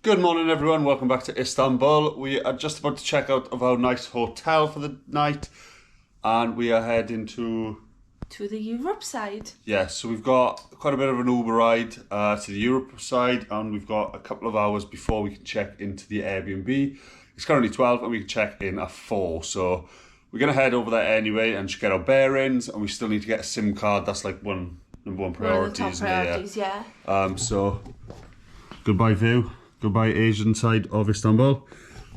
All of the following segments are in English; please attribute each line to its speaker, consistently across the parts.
Speaker 1: Good morning everyone, welcome back to Istanbul. We are just about to check out of our nice hotel for the night and we are heading to
Speaker 2: the Europe side.
Speaker 1: Yes, so we've got quite a bit of an Uber ride to the Europe side and we've got a couple of hours before we can check into the Airbnb. It's currently 12 and we can check in at 4, so we're going to head over there anyway and just get our bearings, and we still need to get a SIM card. That's like number one priority, isn't it?
Speaker 2: Yeah.
Speaker 1: So goodbye view. Goodbye Asian side of Istanbul.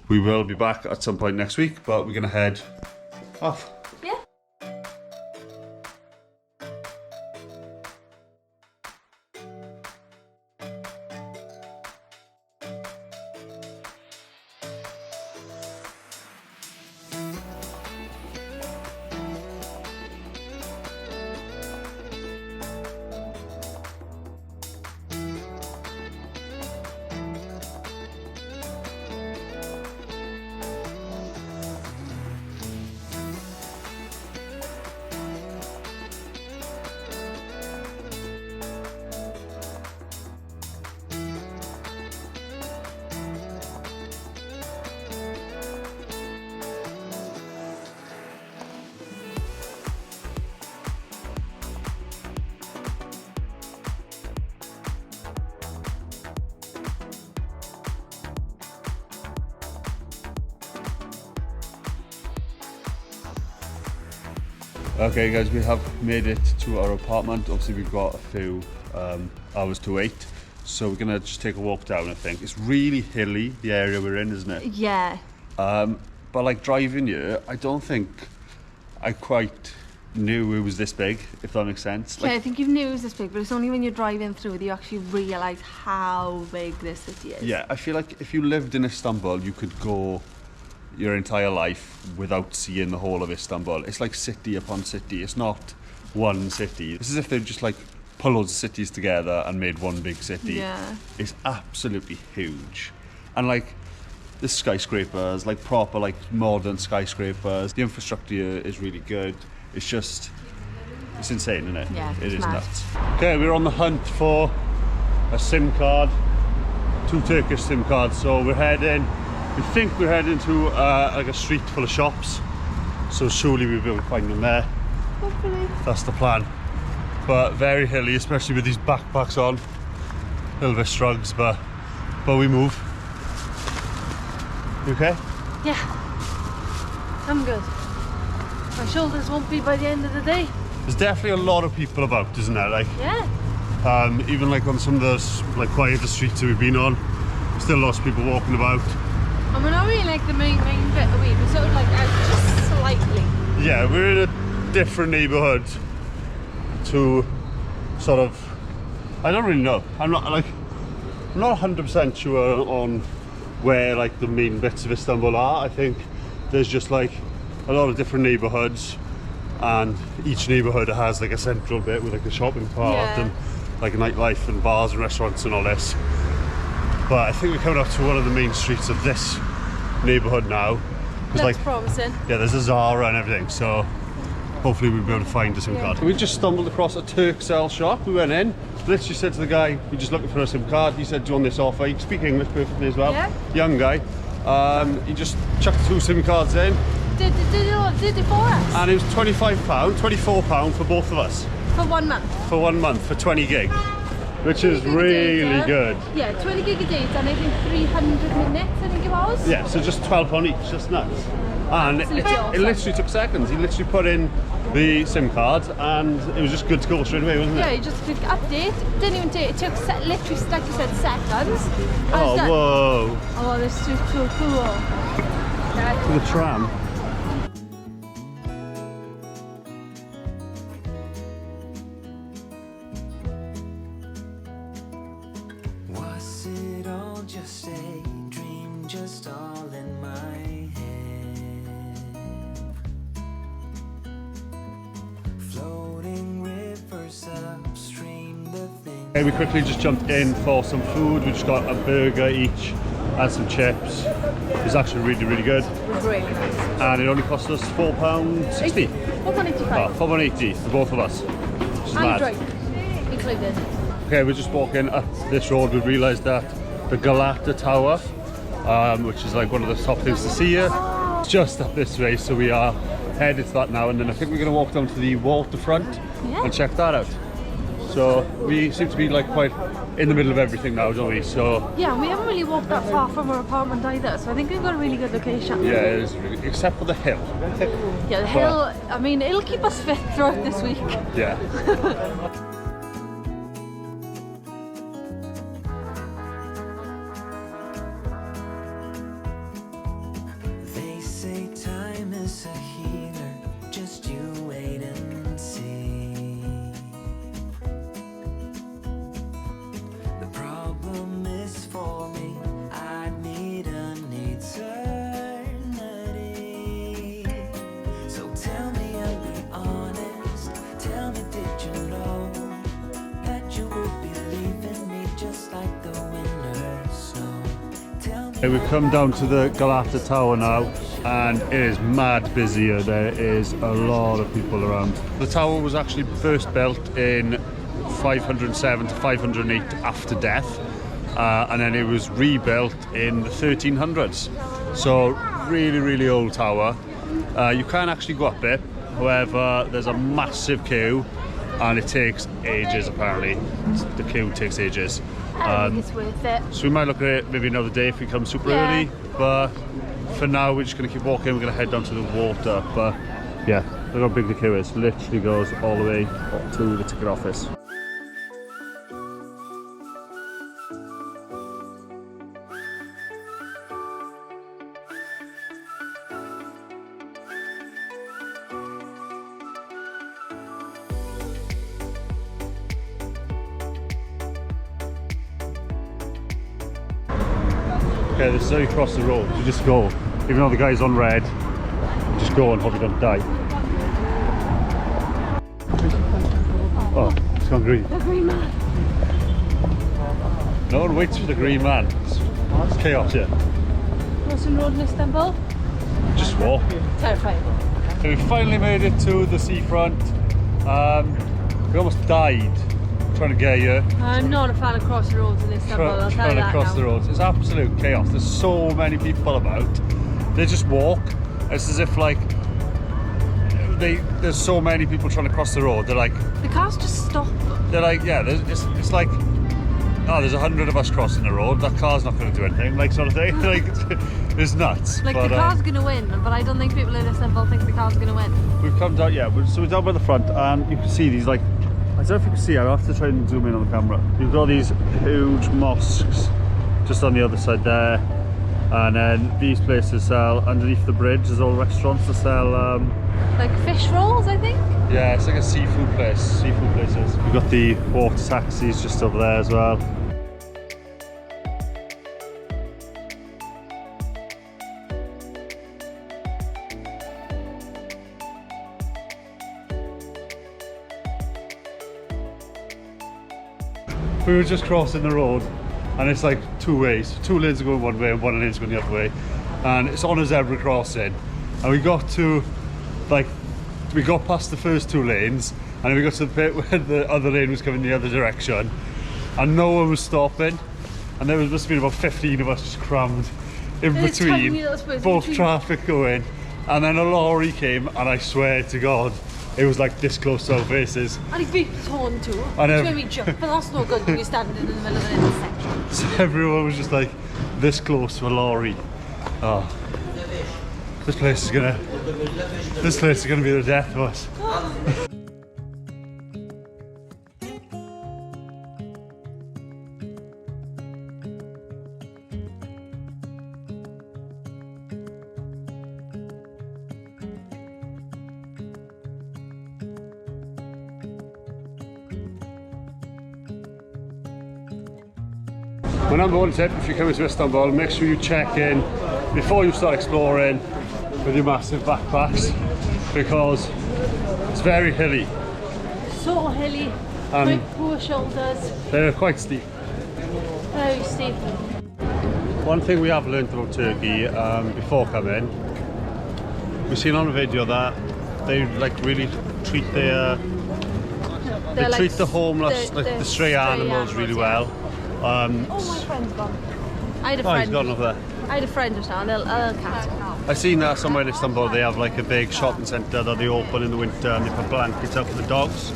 Speaker 1: We will be back at some point next week, but we're going to head off.
Speaker 2: Yeah.
Speaker 1: Okay guys, we have made it to our apartment. Obviously we've got a few hours to wait, so we're gonna just take a walk down. I think it's really hilly, the area we're in, isn't it?
Speaker 2: Yeah.
Speaker 1: But like driving here, I don't think I quite knew it was this big, if that makes sense.
Speaker 2: Yeah, I think you knew it was this big, but it's only when you're driving through that you actually realise how big this city is.
Speaker 1: Yeah, I feel like if you lived in Istanbul, you could go your entire life without seeing the whole of Istanbul. It's like city upon city. It's not one city. It's as if they just like pulled loads of cities together and made one big city.
Speaker 2: Yeah.
Speaker 1: It's absolutely huge. And like the skyscrapers, like proper like modern skyscrapers. The infrastructure here is really good. It's just, it's insane, isn't it?
Speaker 2: Yeah,
Speaker 1: it is
Speaker 2: mad.
Speaker 1: nuts. Okay, we're on the hunt for a SIM card, 2 Turkish SIM cards. So we're heading, we think we're heading to like a street full of shops. So surely we'll be able to find them there.
Speaker 2: Hopefully.
Speaker 1: That's the plan. But very hilly, especially with these backpacks on. A little bit struggles, but we move. You okay?
Speaker 2: Yeah. I'm good. My shoulders won't be by the end of the day.
Speaker 1: There's definitely a lot of people about, isn't there? Like,
Speaker 2: yeah.
Speaker 1: Even like on some of those like quieter streets that we've been on, still lots of people walking about.
Speaker 2: And we're not really like the main bit of weed, we're sort of like out just slightly.
Speaker 1: Yeah, we're in a different neighbourhood to sort of, I don't really know. I'm not 100% sure on where like the main bits of Istanbul are. I think there's just like a lot of different neighbourhoods, and each neighbourhood has like a central bit with like a shopping part and like a nightlife and bars and restaurants and all this. But I think we're coming up to one of the main streets of this neighbourhood now.
Speaker 2: That's
Speaker 1: like
Speaker 2: promising.
Speaker 1: Yeah, there's a Zara and everything, so hopefully we'll be able to find a SIM card. We just stumbled across a Turkcell shop. We went in, literally said to the guy, we're just looking for a SIM card. He said, do you want this offer? He speaks English perfectly as well.
Speaker 2: Yeah.
Speaker 1: Young guy. He just chucked 2 SIM cards in.
Speaker 2: Did it for us?
Speaker 1: And it was £25, £24 for both of us.
Speaker 2: For 1 month.
Speaker 1: For 1 month, for 20 gig. Which is really good.
Speaker 2: Yeah, 20 gig a day, and I think 300 minutes, I think it was.
Speaker 1: Yeah, so just £12 each, just nuts. And it literally took seconds. He literally put in the SIM card and it was just good to go straight away, wasn't it?
Speaker 2: Yeah, you just click update, didn't even take, it took literally, like you said, seconds.
Speaker 1: Oh, whoa.
Speaker 2: Oh, this is so cool.
Speaker 1: The tram.
Speaker 3: Was it all just a dream, just all in my head? Floating rivers upstream, the things.
Speaker 1: Okay, we quickly just jumped in for some food. We just got a burger each and some chips. It's actually really, really good.
Speaker 2: Really nice.
Speaker 1: And it only cost us £4.60.
Speaker 2: £4.85.
Speaker 1: £4.80 for both of us. Which is
Speaker 2: And
Speaker 1: mad.
Speaker 2: a drink included.
Speaker 1: Okay, we're just walking up this road. We realised that the Galata Tower, which is like one of the top things to see here. It's just up this way, so we are headed to that now, and then I think we're going to walk down to the waterfront and check that out. So we seem to be like quite in the middle of everything now, don't we? So
Speaker 2: yeah, we haven't really walked that far from our apartment either, so I think we've got a really good location.
Speaker 1: yeah, it is really, except for the hill.
Speaker 2: Yeah, the hill, I mean, it'll keep us fit throughout this week.
Speaker 1: Yeah.
Speaker 3: They say time is a healer, just you wait and see. The problem is for me, I need an eternity. So tell me and be honest, tell me, did you know that you would be leaving me just like the winter snow? Tell me.
Speaker 1: Okay, we've come down to the Galata Tower now, and it is mad busy here. There is a lot of people around. The tower was actually first built in 507 to 508 after death, and then it was rebuilt in the 1300s. So really, really old tower. You can actually go up it, however there's a massive queue and it takes ages apparently. The queue takes ages.
Speaker 2: I think it's worth it.
Speaker 1: So we might look at it maybe another day if we come super
Speaker 2: Yeah.
Speaker 1: early, but for now we're just going to keep walking. We're going to head down to the water, but yeah, look how big the queue is. Literally goes all the way up to the ticket office. Okay, this is how you cross the road. You just go, even though the guy's on red, you just go and hope you don't die. Oh, it's gone green.
Speaker 2: The green man.
Speaker 1: No one waits for the green man. It's chaos here.
Speaker 2: Crossing road in Istanbul.
Speaker 1: Just walk.
Speaker 2: Terrifying.
Speaker 1: So we finally made it to the seafront. We almost died trying to get here.
Speaker 2: I'm not a fan of crossing roads in Istanbul, I'll tell you
Speaker 1: Trying to
Speaker 2: that
Speaker 1: cross
Speaker 2: now.
Speaker 1: the roads. It's absolute chaos. There's so many people about. They just walk. It's as if like there's so many people trying to cross the road. They're like,
Speaker 2: The cars just stop.
Speaker 1: yeah, it's like, oh, there's 100 of us crossing the road. That car's not going to do anything, like sort of thing. Like it's nuts.
Speaker 2: Like
Speaker 1: But,
Speaker 2: the car's gonna win, but I don't think people in Istanbul think the car's gonna win.
Speaker 1: we've come down, yeah. So we're down by the front, and you can see these like. I don't know if you can see. I'll have to try and zoom in on the camera. You've got these huge mosques just on the other side there, and then these places sell underneath the bridge. There's all restaurants that sell.
Speaker 2: Like fish rolls, I think.
Speaker 1: Yeah, it's like a seafood place. Seafood places. We've got the water taxis just over there as well. We were just crossing the road, and it's like two ways. Two lanes are going one way and one lane's going the other way, and it's on a zebra crossing. And we got to, like, we got past the first two lanes, and then we got to the bit where the other lane was coming the other direction, and no one was stopping. And there must have been about 15 of us just crammed in
Speaker 2: There's tiny
Speaker 1: between,
Speaker 2: little space
Speaker 1: both
Speaker 2: between.
Speaker 1: traffic going, and then a lorry came, and I swear to God, it was like this close to our faces.
Speaker 2: And he beeped horn too.
Speaker 1: I know.
Speaker 2: Which made me jump, but that's no good when you're standing in the middle of an intersection.
Speaker 1: So everyone was just like this close to a lorry. Oh, this place is gonna be the death of us. My number one tip if you're coming to Istanbul, make sure you check in before you start exploring with your massive backpacks, because it's very hilly.
Speaker 2: So hilly, quite poor shoulders,
Speaker 1: They're quite steep.
Speaker 2: very steep.
Speaker 1: One thing we have learned about Turkey before coming, we've seen on a video that they like really treat their
Speaker 2: They're
Speaker 1: treat
Speaker 2: like
Speaker 1: the homeless, like the stray animals really
Speaker 2: yeah.
Speaker 1: well.
Speaker 2: Oh, my friend's gone. I had a
Speaker 1: Oh, he's
Speaker 2: friend.
Speaker 1: gone over there.
Speaker 2: I had a friend just now, a little cat.
Speaker 1: I've seen somewhere in Istanbul they have like a big shopping centre that they open in the winter and they put blankets out for the dogs.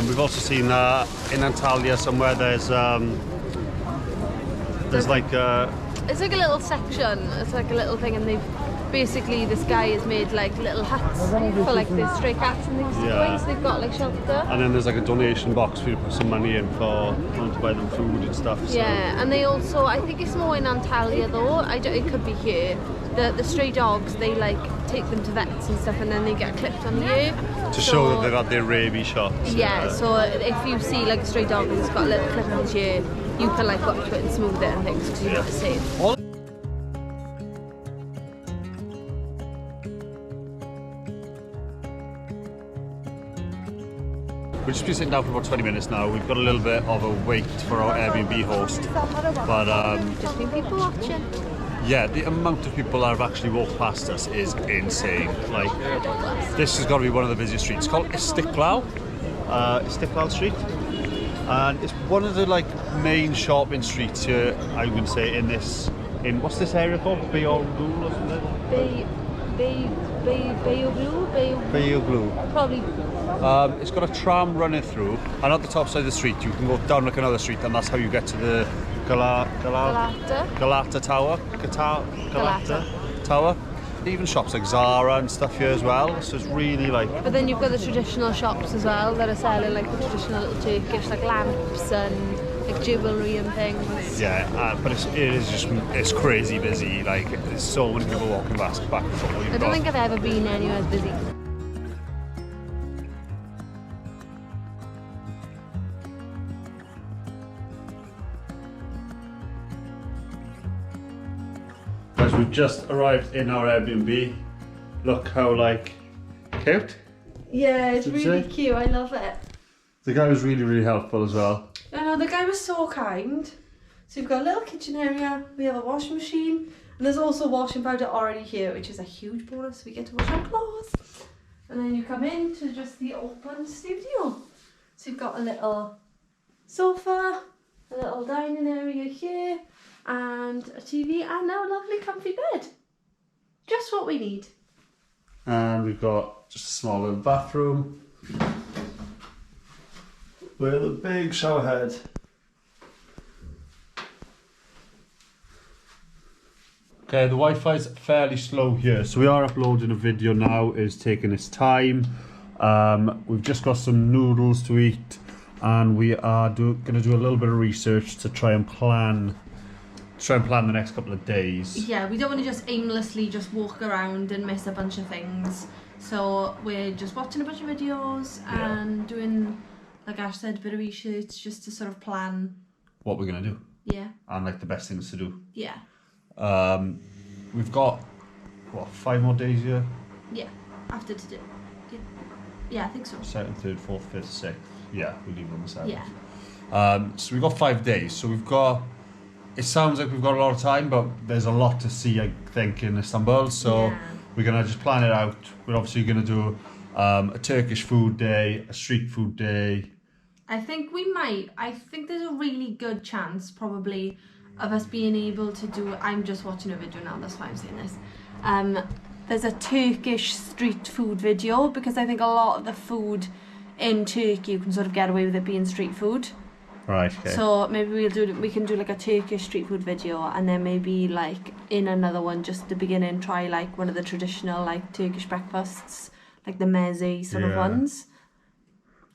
Speaker 1: We've also seen in Antalya somewhere there's like
Speaker 2: It's like a little section. It's like a little thing, and they've basically this guy has made like little huts for like the stray cats and things.
Speaker 1: Yeah.
Speaker 2: So they've got like shelter.
Speaker 1: and then there's like a donation box for you to put some money in for to buy them food and stuff. So.
Speaker 2: Yeah, and they also, I think it's more in Antalya though. It could be here. The stray dogs, they like take them to vets and stuff, and then they get clipped on the ear
Speaker 1: To show that they've had their rabies shots.
Speaker 2: Yeah, so if you see like a stray dog and it's got a little clip on his ear, you can like go up to it and smooth it and things because you know it's safe.
Speaker 1: We've just been sitting down for about 20 minutes now. We've got a little bit of a wait for our Airbnb host, but
Speaker 2: Just been people watching.
Speaker 1: yeah, the amount of people that have actually walked past us is insane. Like, this has got to be one of the busiest streets. It's called Istiklal Street, and it's one of the like main shopping streets here. I would say in what's this area called? Beyoğlu or something? Beyoğlu.
Speaker 2: Probably.
Speaker 1: It's got a tram running through, and at the top side of the street you can go down like another street, and that's how you get to the Galata Tower. Galata Tower. Even shops like Zara and stuff here as well. So it's really like.
Speaker 2: But then you've got the traditional shops as well that are selling like the traditional little Turkish like lamps and like jewellery and things.
Speaker 1: Yeah, but it's crazy busy. Like there's so many people walking back and forth.
Speaker 2: I don't think I've ever been anywhere as busy.
Speaker 1: As we've just arrived in our Airbnb, look how like cute.
Speaker 2: Yeah, it's
Speaker 1: Did you
Speaker 2: really
Speaker 1: say?
Speaker 2: cute. I love it.
Speaker 1: The guy was really helpful as well.
Speaker 2: I know, the guy was so kind. So we've got a little kitchen area, we have a washing machine, and there's also washing powder already here, which is a huge bonus. We get to wash our clothes. And then you come into just the open studio. So you've got a little sofa, a little dining area here, and a TV, and now a lovely comfy bed. Just what we need.
Speaker 1: And we've got just a small little bathroom with a big shower head. Okay, the Wi-Fi's fairly slow here, so we are uploading a video now. It's taking its time. We've just got some noodles to eat, and we are going to do a little bit of research to try and plan the next couple of days.
Speaker 2: Yeah, we don't want to just aimlessly just walk around and miss a bunch of things. So we're just watching a bunch of videos and doing, like Ash said, a bit of research just to sort of plan
Speaker 1: What we're going to do.
Speaker 2: Yeah.
Speaker 1: And like the best things to do.
Speaker 2: Yeah.
Speaker 1: We've got, what, 5 more days here?
Speaker 2: Yeah. After today. Yeah, I think so.
Speaker 1: 2nd, 3rd, 4th, 5th, 6th. Yeah, we leave on the 7th.
Speaker 2: Yeah.
Speaker 1: So we've got 5 days. So we've got, it sounds like we've got a lot of time, but there's a lot to see, I think, in Istanbul. So we're going to just plan it out. We're obviously going to do a Turkish food day, a street food day.
Speaker 2: I think we might. I think there's a really good chance, probably, of us being able to do. I'm just watching a video now. That's why I'm saying this. There's a Turkish street food video, because I think a lot of the food in Turkey you can sort of get away with it being street food.
Speaker 1: Right. Okay.
Speaker 2: So maybe we can do like a Turkish street food video, and then maybe like in another one, just at the beginning, try like one of the traditional like Turkish breakfasts, like the meze sort of ones.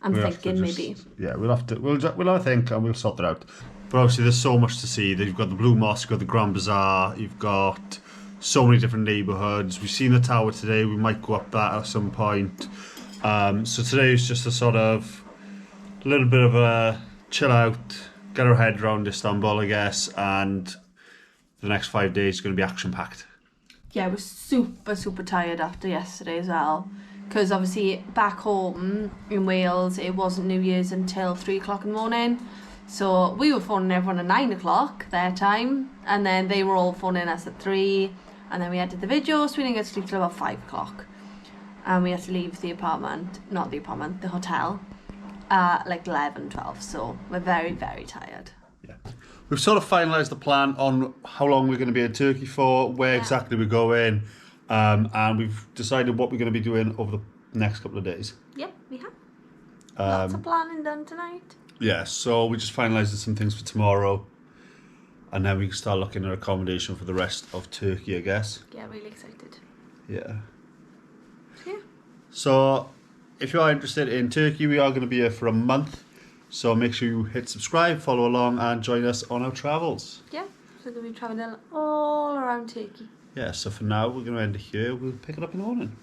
Speaker 2: I'm thinking maybe.
Speaker 1: Yeah, we'll have a think and we'll sort it out. But obviously there's so much to see. You've got the Blue Mosque, you've got the Grand Bazaar, you've got so many different neighbourhoods. We've seen the tower today, we might go up that at some point. So today is just a sort of a little bit of a chill out, get our head around Istanbul, I guess, and the next 5 days is going to be action packed.
Speaker 2: Yeah, I was super tired after yesterday as well, because obviously back home in Wales it wasn't New Year's until 3 o'clock in the morning, so we were phoning everyone at 9 o'clock their time, and then they were all phoning us at 3, and then we edited the video, so we didn't get to sleep till about 5 o'clock, and we had to leave the hotel like 11, 12, so we're very tired.
Speaker 1: Yeah. we've sort of finalised the plan on how long we're going to be in Turkey for, where exactly we're going, and we've decided what we're going to be doing over the next couple of days.
Speaker 2: Yep, we have. Lots of planning done tonight.
Speaker 1: Yeah, so we just finalised some things for tomorrow, and then we can start looking at accommodation for the rest of Turkey, I guess.
Speaker 2: Yeah, really excited.
Speaker 1: Yeah.
Speaker 2: Yeah.
Speaker 1: So, if you are interested in Turkey, we are going to be here for a month. So make sure you hit subscribe, follow along, and join us on our travels.
Speaker 2: Yeah, so we're going to be travelling all around Turkey.
Speaker 1: Yeah, so for now, we're going to end it here. We'll pick it up in the morning.